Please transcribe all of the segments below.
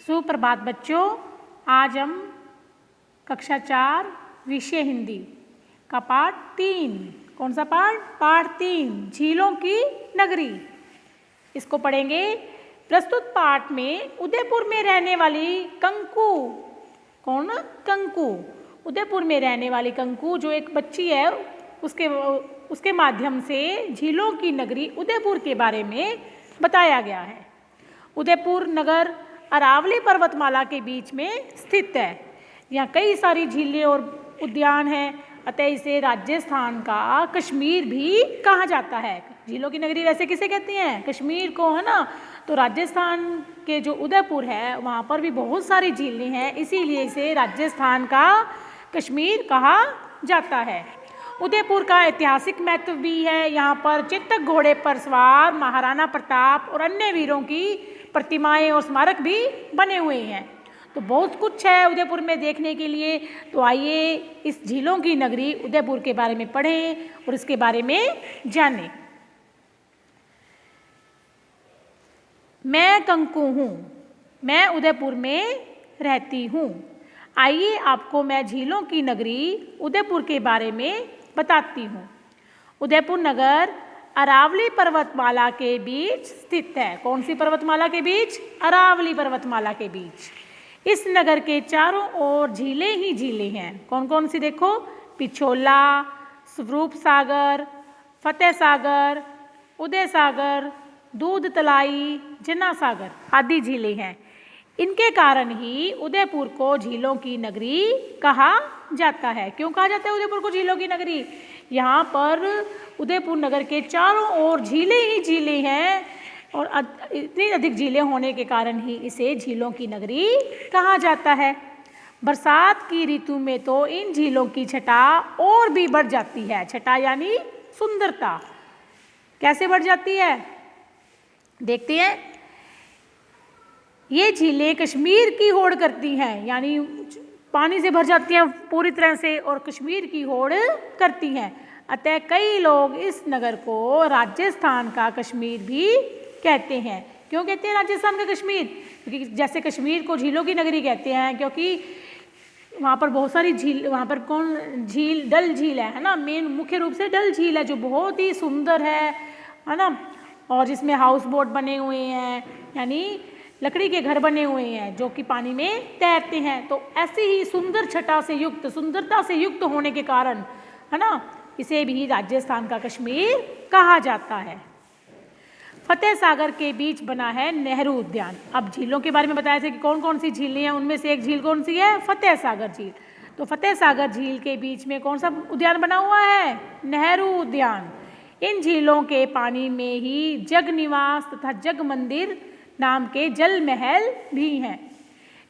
सुप्रभात बच्चों, आज हम कक्षा 4 विषय हिंदी का पाठ 3, कौन सा पाठ 3 झीलों की नगरी, इसको पढ़ेंगे। प्रस्तुत पाठ में उदयपुर में रहने वाली कंकु, कौन? कंकु। उदयपुर में रहने वाली कंकु जो एक बच्ची है, उसके माध्यम से झीलों की नगरी उदयपुर के बारे में बताया गया है। उदयपुर नगर अरावली पर्वतमाला के बीच में स्थित है। यहाँ कई सारी झीलें और उद्यान हैं, अतः इसे राजस्थान का कश्मीर भी कहा जाता है। झीलों की नगरी वैसे किसे कहते हैं? कश्मीर को, है ना। तो राजस्थान के जो उदयपुर है वहाँ पर भी बहुत सारी झीलें हैं, इसीलिए इसे राजस्थान का कश्मीर कहा जाता है। उदयपुर का ऐतिहासिक महत्व भी है। यहाँ पर चेतक घोड़े पर सवार महाराणा प्रताप और अन्य वीरों की प्रतिमाएं और स्मारक भी बने हुए हैं। तो बहुत कुछ है उदयपुर में देखने के लिए। तो आइए इस झीलों की नगरी उदयपुर के बारे में पढ़ें और इसके बारे में जानें। मैं कंकु हूँ, मैं उदयपुर में रहती हूँ। आइए आपको मैं झीलों की नगरी उदयपुर के बारे में बताती हूँ। उदयपुर नगर अरावली पर्वतमाला के बीच स्थित है। कौन सी पर्वतमाला के बीच? अरावली पर्वतमाला के बीच। इस नगर के चारों ओर झीलें ही झीलें हैं। कौन कौन सी? देखो, पिछोला, स्वरूप सागर, फतेह सागर, उदय सागर, दूध तलाई, जना सागर आदि झीलें हैं। इनके कारण ही उदयपुर को झीलों की नगरी कहा जाता है। क्यों कहा जाता है उदयपुर को झीलों की नगरी? यहाँ पर उदयपुर नगर के चारों ओर झीलें ही झीलें हैं और इतनी अधिक झीलें होने के कारण ही इसे झीलों की नगरी कहा जाता है। बरसात की ऋतु में तो इन झीलों की छटा और भी बढ़ जाती है। छटा यानी सुंदरता। कैसे बढ़ जाती है देखते हैं। ये झीलें कश्मीर की होड़ करती हैं, यानी पानी से भर जाती हैं पूरी तरह से और कश्मीर की होड़ करती हैं। अतः कई लोग इस नगर को राजस्थान का कश्मीर भी कहते हैं। क्यों कहते हैं राजस्थान का कश्मीर? क्योंकि जैसे कश्मीर को झीलों की नगरी कहते हैं क्योंकि वहाँ पर बहुत सारी झील, वहाँ पर कौन झील? डल झील है ना। मेन मुख्य रूप से डल झील है जो बहुत ही सुंदर है ना, और जिसमें हाउस बोट बने हुए हैं, यानी लकड़ी के घर बने हुए हैं जो कि पानी में तैरते हैं। तो ऐसी ही सुंदर छटा से युक्त, सुंदरता से युक्त होने के कारण, है ना, इसे भी राजस्थान का कश्मीर कहा जाता है। फतेह सागर के बीच बना है नेहरू उद्यान। अब झीलों के बारे में बताया था कि कौन कौन सी झीलें हैं, उनमें से एक झील कौन सी है? फतेह सागर झील। तो फतेह सागर झील के बीच में कौन सा उद्यान बना हुआ है? नेहरू उद्यान। इन झीलों के पानी में ही जग निवास तथा जग मंदिर नाम के जल महल भी हैं।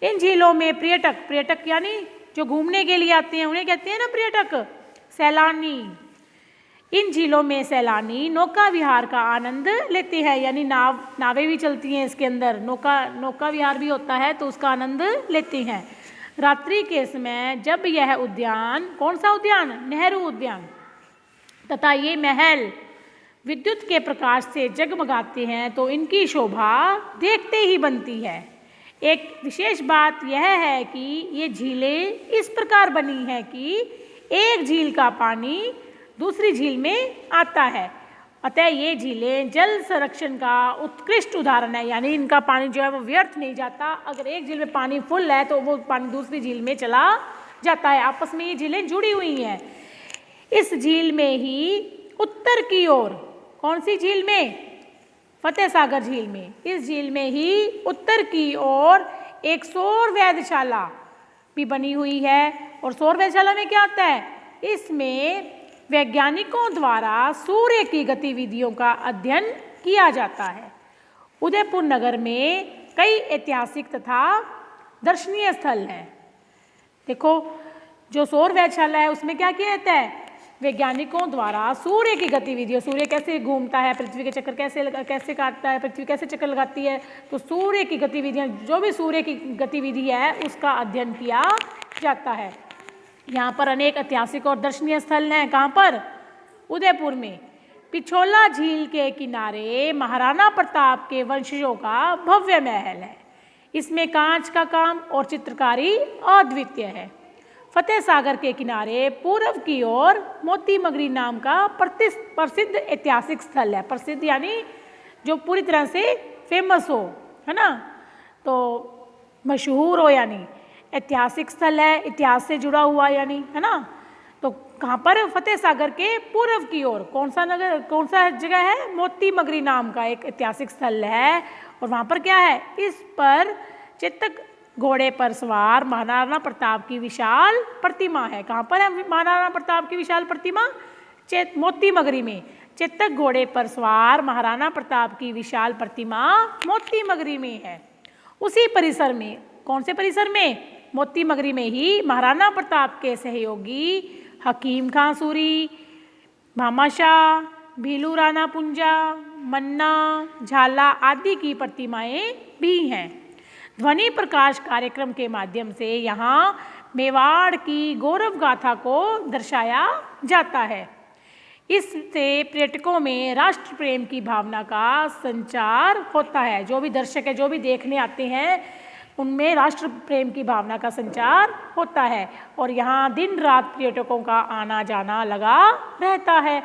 इन झीलों में पर्यटक यानी जो घूमने के लिए आते हैं उन्हें कहते हैं ना पर्यटक, सैलानी। इन झीलों में सैलानी नौका विहार का आनंद लेते हैं, यानी नावें भी चलती हैं इसके अंदर, नौका विहार भी होता है, तो उसका आनंद लेते हैं। रात्रि के समय जब यह उद्यान, कौन सा उद्यान? नेहरू उद्यान, तथा ये महल विद्युत के प्रकाश से जगमगाते हैं तो इनकी शोभा देखते ही बनती है। एक विशेष बात यह है कि ये झीलें इस प्रकार बनी है कि एक झील का पानी दूसरी झील में आता है। अतः ये झीलें जल संरक्षण का उत्कृष्ट उदाहरण है, यानी इनका पानी जो है वो व्यर्थ नहीं जाता। अगर एक झील में पानी फुल है तो वो पानी दूसरी झील में चला जाता है। आपस में ये झीलें जुड़ी हुई हैं। इस झील में ही उत्तर की ओर, कौन सी झील में? फतेह सागर झील में। इस झील में ही उत्तर की ओर एक सौर वेधशाला भी बनी हुई है। और सौर वेधशाला में क्या होता है? इसमें वैज्ञानिकों द्वारा सूर्य की गतिविधियों का अध्ययन किया जाता है। उदयपुर नगर में कई ऐतिहासिक तथा दर्शनीय स्थल हैं। देखो, जो सौर वेधशाला है उसमें क्या किया जाता है? वैज्ञानिकों द्वारा सूर्य की गतिविधियों, सूर्य कैसे घूमता है, पृथ्वी के चक्कर कैसे काटता है, पृथ्वी कैसे चक्कर लगाती है, तो सूर्य की गतिविधियां, जो भी सूर्य की गतिविधि है उसका अध्ययन किया जाता है। यहाँ पर अनेक ऐतिहासिक और दर्शनीय स्थल हैं। कहाँ पर? उदयपुर में। पिछोला झील के किनारे महाराणा प्रताप के वंशजों का भव्य महल है। इसमें कांच का काम और चित्रकारी अद्वितीय है। फतेह सागर के किनारे पूर्व की ओर मोती मगरी नाम का प्रसिद्ध ऐतिहासिक स्थल है। प्रसिद्ध यानी जो पूरी तरह से फेमस हो, है ना, तो मशहूर हो, यानी ऐतिहासिक स्थल है, इतिहास से जुड़ा हुआ यानी, है ना। तो कहाँ पर? फतेह सागर के पूर्व की ओर कौन सा जगह है? मोती मगरी नाम का एक ऐतिहासिक स्थल है। और वहाँ पर क्या है? इस पर चेतक घोड़े पर सवार महाराणा प्रताप की विशाल प्रतिमा है। कहाँ पर है महाराणा प्रताप की विशाल प्रतिमा? मोती मगरी में चेतक घोड़े पर सवार महाराणा प्रताप की विशाल प्रतिमा मोती मगरी में है। उसी परिसर में, कौन से परिसर में? मोती मगरी में ही महाराणा प्रताप के सहयोगी हकीम खां सूरी, भामाशाह, भीलू राणा पुंजा, मन्ना, झाला आदि की प्रतिमाएं भी हैं। ध्वनि प्रकाश कार्यक्रम के माध्यम से यहाँ मेवाड़ की गौरव गाथा को दर्शाया जाता है। इससे पर्यटकों में राष्ट्र प्रेम की भावना का संचार होता है। जो भी दर्शक है, जो भी देखने आते हैं, उनमें राष्ट्र प्रेम की भावना का संचार होता है। और यहाँ दिन रात पर्यटकों का आना जाना लगा रहता है।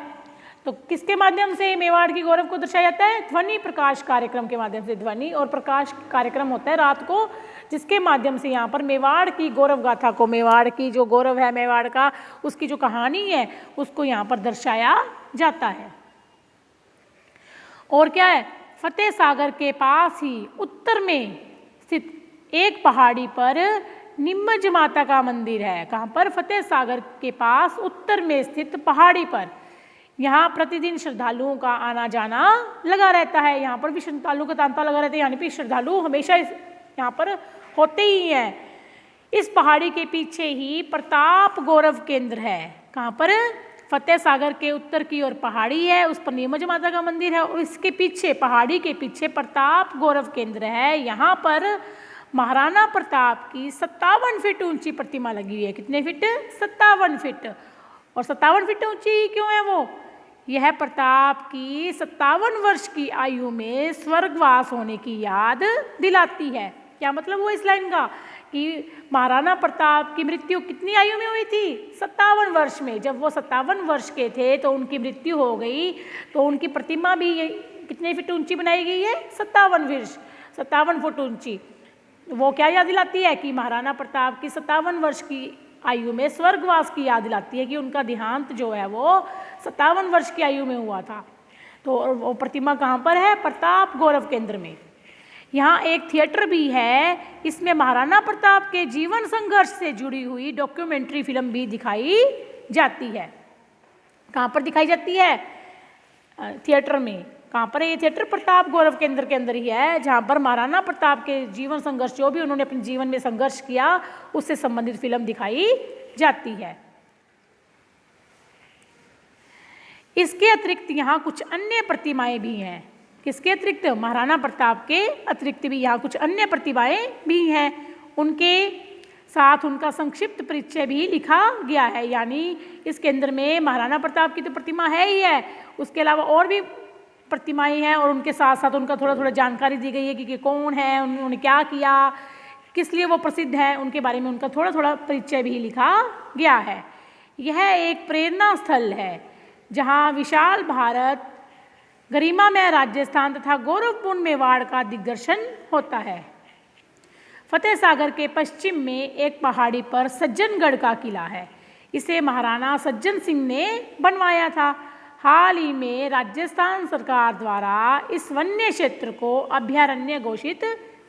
तो किसके माध्यम से मेवाड़ की गौरव को दर्शाया जाता है? ध्वनि प्रकाश कार्यक्रम के माध्यम से। ध्वनि और प्रकाश कार्यक्रम होता है रात को, जिसके माध्यम से यहाँ पर मेवाड़ की गौरव गाथा को, मेवाड़ की जो गौरव है मेवाड़ का, उसकी जो कहानी है, उसको यहाँ पर दर्शाया जाता है। और क्या है? फतेह सागर के पास ही उत्तर में स्थित एक पहाड़ी पर निम्मज माता का मंदिर है। कहाँ पर? फतेह सागर के पास उत्तर में स्थित पहाड़ी पर। यहाँ प्रतिदिन श्रद्धालुओं का आना जाना लगा रहता है। यहाँ पर भी श्रद्धालुओं का तांता लगा रहता है, यानी कि श्रद्धालु हमेशा यहाँ पर होते ही हैं। इस पहाड़ी के पीछे ही प्रताप गौरव केंद्र है। कहाँ पर? फतेह सागर के उत्तर की ओर पहाड़ी है, उस पर नीमच माता का मंदिर है, और इसके पीछे, पहाड़ी के पीछे प्रताप गौरव केंद्र है। यहाँ पर महाराणा प्रताप की 57 फीट ऊंची प्रतिमा लगी हुई है। कितने फीट? 57 फीट। और 57 फीट ऊंची क्यों है वो? यह प्रताप की 57 वर्ष की आयु में स्वर्गवास होने की याद दिलाती है। क्या मतलब हुआ इस लाइन का? कि महाराणा प्रताप की मृत्यु कितनी आयु में हुई थी? 57 वर्ष में। जब वो 57 वर्ष के थे तो उनकी मृत्यु हो गई, तो उनकी प्रतिमा भी कितने फीट ऊंची बनाई गई है? 57 फुट ऊंची। वो क्या याद दिलाती है? कि महाराणा प्रताप की 57 वर्ष की आयु में स्वर्गवास की याद दिलाती है, कि उनका देहांत जो है वो 57 वर्ष की आयु में हुआ था। तो वो प्रतिमा कहाँ पर है? प्रताप गौरव केंद्र में। यहाँ एक थिएटर भी है, इसमें महाराणा प्रताप के जीवन संघर्ष से जुड़ी हुई डॉक्यूमेंट्री फिल्म भी दिखाई जाती है। कहाँ पर दिखाई जाती है? थिएटर में। कहाँ पर है ये थिएटर? प्रताप गौरव केंद्र के अंदर ही है, जहाँ पर महाराणा प्रताप के जीवन संघर्ष, जो भी उन्होंने अपने जीवन में संघर्ष किया, उससे संबंधित फिल्म दिखाई जाती है। इसके अतिरिक्त यहाँ कुछ अन्य प्रतिमाएं भी हैं। किसके अतिरिक्त? महाराणा प्रताप के अतिरिक्त भी यहाँ कुछ अन्य प्रतिमाएं भी हैं। उनके साथ उनका संक्षिप्त परिचय भी लिखा गया है। यानी इस केंद्र में महाराणा प्रताप की तो प्रतिमा है ही है, उसके अलावा और भी प्रतिमाएं हैं, और उनके साथ साथ उनका थोड़ा थोड़ा जानकारी दी गई है कि कौन है, उन्होंने क्या किया, किस लिए वो प्रसिद्ध है, उनके बारे में उनका थोड़ा थोड़ा परिचय भी लिखा गया है। यह एक प्रेरणा स्थल है जहाँ विशाल भारत, गरिमामय राजस्थान तथा गौरवपूर्ण मेवाड़ का दिग्दर्शन होता है। फतेह सागर के पश्चिम में एक पहाड़ी पर सज्जनगढ़ का किला है। इसे महाराणा सज्जन सिंह ने बनवाया था। हाल ही में राजस्थान सरकार द्वारा इस वन्य क्षेत्र को अभयारण्य घोषित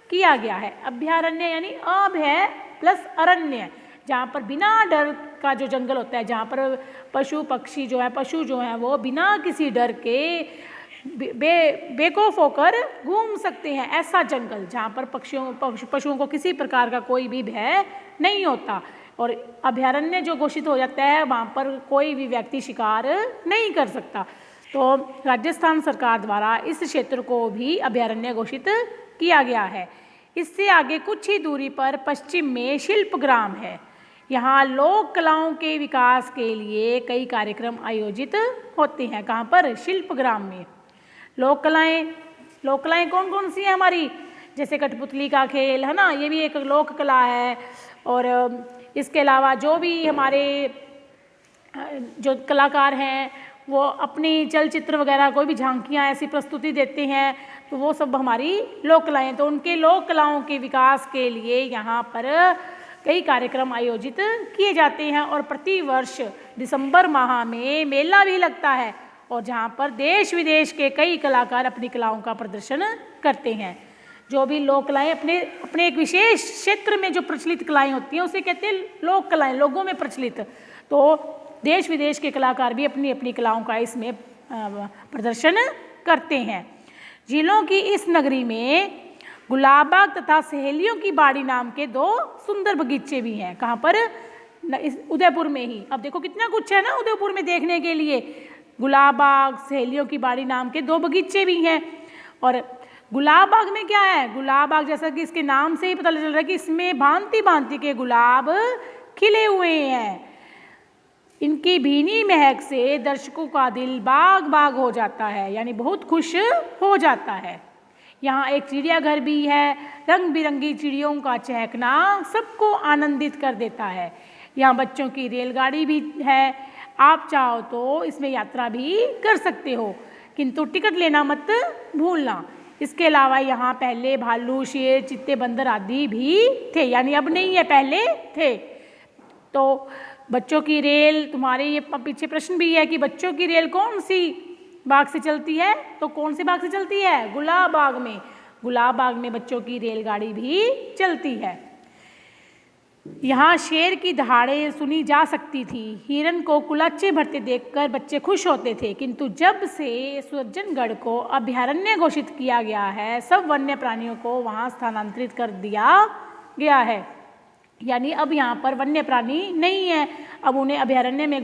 किया गया है। अभयारण्य यानी अभय प्लस अरण्य, जहाँ पर बिना डर का जो जंगल होता है, जहाँ पर पशु जो हैं वो बिना किसी डर के बेखौफ होकर घूम सकते हैं। ऐसा जंगल जहाँ पर पशुओं को किसी प्रकार का कोई भी भय नहीं होता। और अभयारण्य जो घोषित हो जाता है, वहाँ पर कोई भी व्यक्ति शिकार नहीं कर सकता। तो राजस्थान सरकार द्वारा इस क्षेत्र को भी अभयारण्य घोषित किया गया है। इससे आगे कुछ ही दूरी पर पश्चिम में शिल्पग्राम है। यहाँ लोक कलाओं के विकास के लिए कई कार्यक्रम आयोजित होते हैं। कहाँ पर? शिल्पग्राम में। लोक कलाएं कौन कौन सी हैं हमारी? जैसे कठपुतली का खेल है ना, ये भी एक लोक कला है। और इसके अलावा जो भी हमारे जो कलाकार हैं वो अपनी चलचित्र वगैरह कोई भी झांकियाँ ऐसी प्रस्तुति देते हैं, तो वो सब हमारी लोक कलाएँ। तो उनके लोक कलाओं के विकास के लिए यहाँ पर कई कार्यक्रम आयोजित किए जाते हैं और प्रतिवर्ष दिसंबर माह में मेला भी लगता है, और जहाँ पर देश विदेश के कई कलाकार अपनी कलाओं का प्रदर्शन करते हैं। जो भी लोक कलाएँ अपने एक विशेष क्षेत्र में जो प्रचलित कलाएँ होती हैं उसे कहते हैं लोक कलाएँ, लोगों में प्रचलित। तो देश विदेश के कलाकार भी अपनी अपनी कलाओं का इसमें प्रदर्शन करते हैं। झीलों की इस नगरी में गुलाबबाग तथा सहेलियों की बाड़ी नाम के 2 सुंदर बगीचे भी हैं। कहाँ पर? इस उदयपुर में ही। अब देखो कितना कुछ है ना उदयपुर में देखने के लिए। गुलाबबाग, सहेलियों की बाड़ी नाम के 2 बगीचे भी हैं। और गुलाबबाग में क्या है? गुलाबबाग जैसा कि इसके नाम से ही पता चल रहा है कि इसमें भांति भांति के गुलाब खिले हुए हैं। इनकी भीनी महक से दर्शकों का दिल बाग बाग हो जाता है, यानी बहुत खुश हो जाता है। यहाँ एक चिड़ियाघर भी है, रंग बिरंगी चिड़ियों का चहकना सबको आनंदित कर देता है। यहाँ बच्चों की रेलगाड़ी भी है, आप चाहो तो इसमें यात्रा भी कर सकते हो, किंतु टिकट लेना मत भूलना। इसके अलावा यहाँ पहले भालू, शेर, चीते, बंदर आदि भी थे, यानी अब नहीं है, पहले थे। तो बच्चों की रेल, तुम्हारे ये पीछे प्रश्न भी है कि बच्चों की रेल कौन सी बाग से चलती है, तो कौन से बाग से चलती है? गुलाबबाग में। गुलाबबाग में बच्चों की रेलगाड़ी भी चलती है। यहाँ शेर की दहाड़ें सुनी जा सकती थी। हिरन को कुलाचे भरते देखकर बच्चे खुश होते थे, किंतु जब से सज्जनगढ़ को अभयारण्य घोषित किया गया है, सब वन्य प्राणियों को वहाँ स्थानांतरित कर दिया गया है। यानी अब यहाँ पर वन्य प्राणी नहीं है, अब उन्हें अभयारण्य में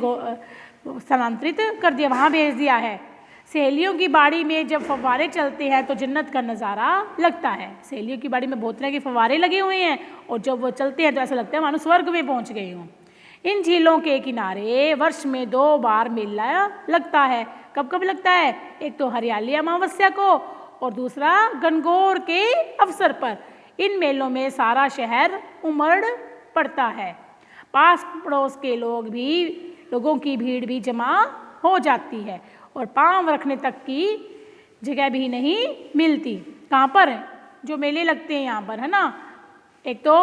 स्थानांतरित कर दिया, वहाँ भेज दिया है। सहेलियों की बाड़ी में जब फव्वारे चलते हैं तो जन्नत का नज़ारा लगता है। सहेलियों की बाड़ी में बहुत तरह के फव्वारे लगे हुए हैं और जब वो चलते हैं तो ऐसा लगता है मानो स्वर्ग में पहुँच गए हों। इन झीलों के किनारे वर्ष में 2 बार मेला लगता है। कब कब लगता है? एक तो हरियाली अमावस्या को और दूसरा गणगौर के अवसर पर। इन मेलों में सारा शहर उमड़ पड़ता है, पास पड़ोस के लोगों की भीड़ भी जमा हो जाती है और पाँव रखने तक की जगह भी नहीं मिलती। कहाँ पर? जो मेले लगते हैं यहाँ पर, है ना, एक तो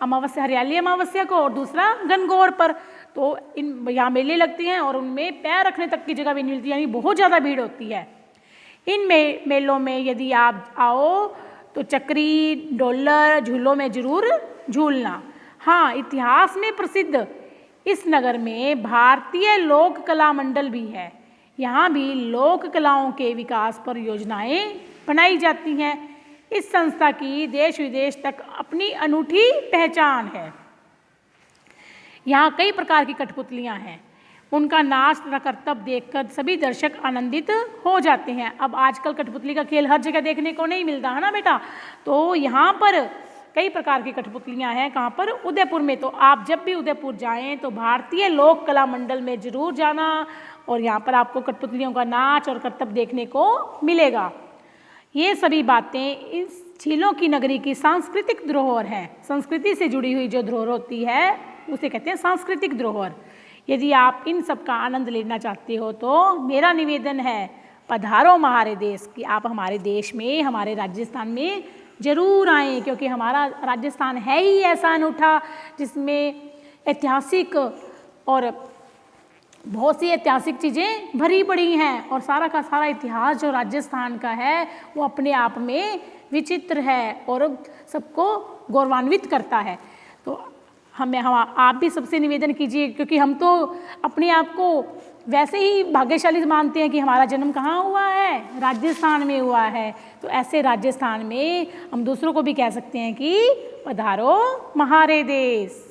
अमावस्या, हरियाली अमावस्या को, और दूसरा गणगौर पर। तो इन यहाँ मेले लगते हैं और उनमें पैर रखने तक की जगह भी नहीं मिलती, यानी बहुत ज़्यादा भीड़ होती है। इन मेलों में यदि आप आओ तो चक्री, डोलर, झूलों में जरूर झूलना। हाँ, इतिहास में प्रसिद्ध इस नगर में भारतीय लोक कला मंडल भी है। यहाँ भी लोक कलाओं के विकास पर योजनाएं बनाई जाती हैं। इस संस्था की देश विदेश तक अपनी अनूठी पहचान है। यहाँ कई प्रकार की कठपुतलियाँ हैं, उनका नाच तथा करतब देखकर सभी दर्शक आनंदित हो जाते हैं। अब आजकल कठपुतली का खेल हर जगह देखने को नहीं मिलता है ना बेटा, तो यहाँ पर कई प्रकार की कठपुतलियाँ हैं। कहाँ पर? उदयपुर में। तो आप जब भी उदयपुर जाएं तो भारतीय लोक कला मंडल में ज़रूर जाना और यहाँ पर आपको कठपुतलियों का नाच और करतब देखने को मिलेगा। ये सभी बातें इस झीलों की नगरी की सांस्कृतिक धरोहर हैं। संस्कृति से जुड़ी हुई जो धरोहर होती है उसे कहते हैं सांस्कृतिक धरोहर। यदि आप इन सब का आनंद लेना चाहते हो तो मेरा निवेदन है, पधारो हमारे देश की, आप हमारे देश में, हमारे राजस्थान में ज़रूर आएँ, क्योंकि हमारा राजस्थान है ही ऐसा अनूठा जिसमें ऐतिहासिक और बहुत सी ऐतिहासिक चीज़ें भरी पड़ी हैं और सारा का सारा इतिहास जो राजस्थान का है वो अपने आप में विचित्र है और सबको गौरवान्वित करता है। तो हम आप भी सबसे निवेदन कीजिए, क्योंकि हम तो अपने आप को वैसे ही भाग्यशाली मानते हैं कि हमारा जन्म कहाँ हुआ है? राजस्थान में हुआ है। तो ऐसे राजस्थान में हम दूसरों को भी कह सकते हैं कि पधारो हमारे देश।